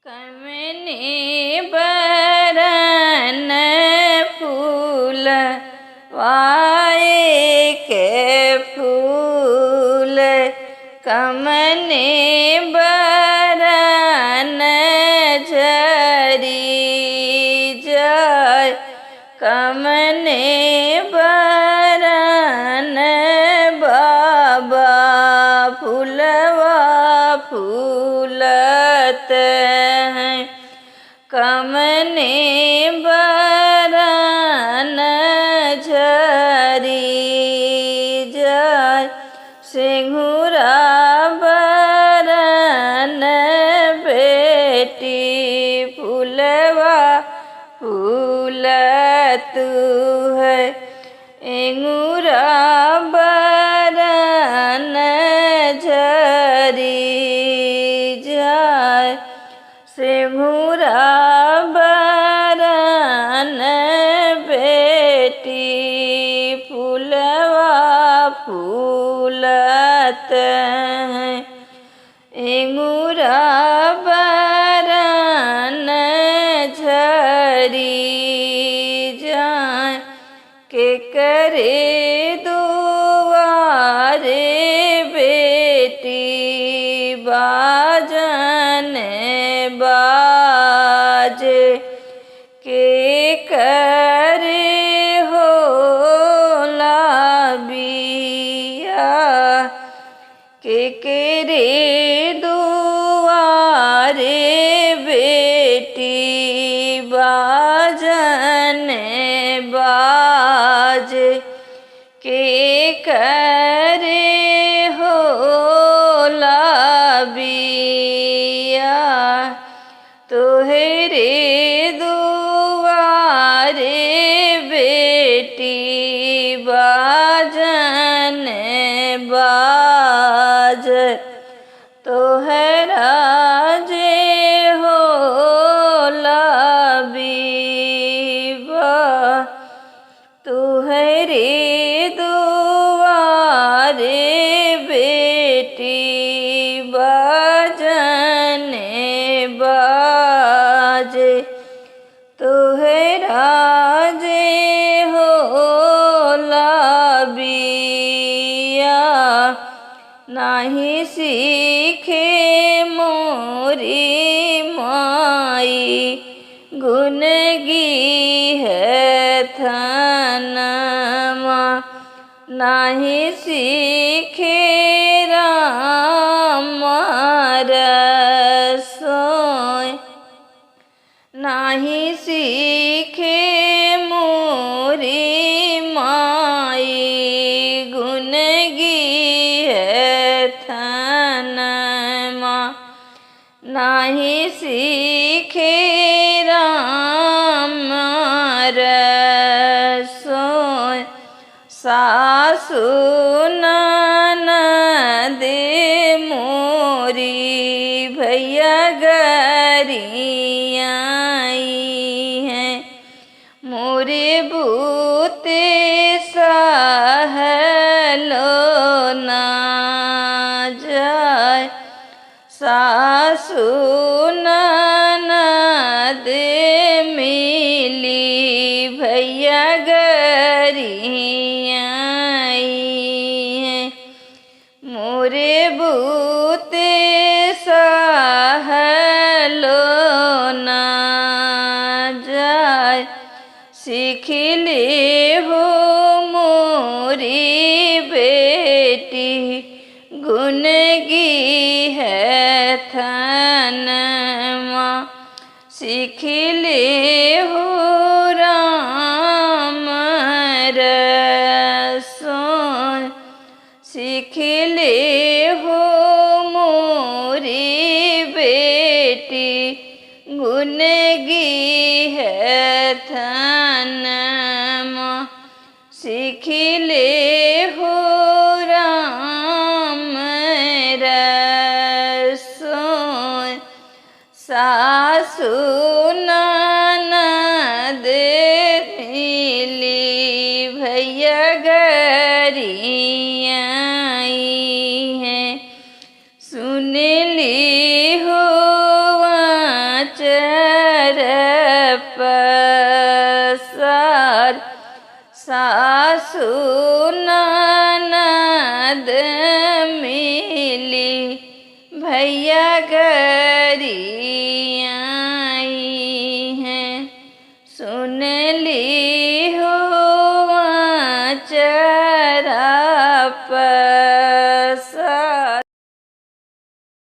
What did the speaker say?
कमने बरन फूल वाए के फूल, कमने बरन झरी जाय, कमने बरन बाबा फूलवा फूलत हैं, कमने बरन झरी जाय, सिंघुरा बरन बेटी फूलवा फूलत है, एंगुरा बरन झरी जाय, सिंघुरा बरन बेटी फूलवा फूलत हैं, एंगुरा बरन झरी जाय, के करे दुआरे बेटी बाजन बाजे, के करे हो लाबिया, के करे दुआरे बेटी बाजन बाजे, के करे हो लाबिया, तोहरे दुआरे बेटी बाजन बाज, तोहरा जे हो लाबीबा, तुहरे दुआरे बेटी बाजन बाजे, तुहरा जे हो लाबिया, नाही सीखे मोरी माई गुण गी है थनमा, नाही सीखे राम रसोय, नाही सीखे मोरी माई गुण गी है थनमा, नाही सीखे राम रसोय, सासु ननद मोरी भैया गरियाई हैं, मोरे बूते सहलो ना जाय, सासु ननद मिली भैया गरियाई हैं, मोरे बूते सहलो ना जाय, सीखले हो मोरी बेटी गुण गी है थनमा, सीखले हो राम रसोय, सीखले हो मोरी बेटी गुण गी है थनमा, सीखले हो राम रसोय, सासु ननद मिली भैया गरियाई हैं, सुन ली हो नगर पसार सासु ननद मिली भैया गरी आई हैं सुन ली हो चल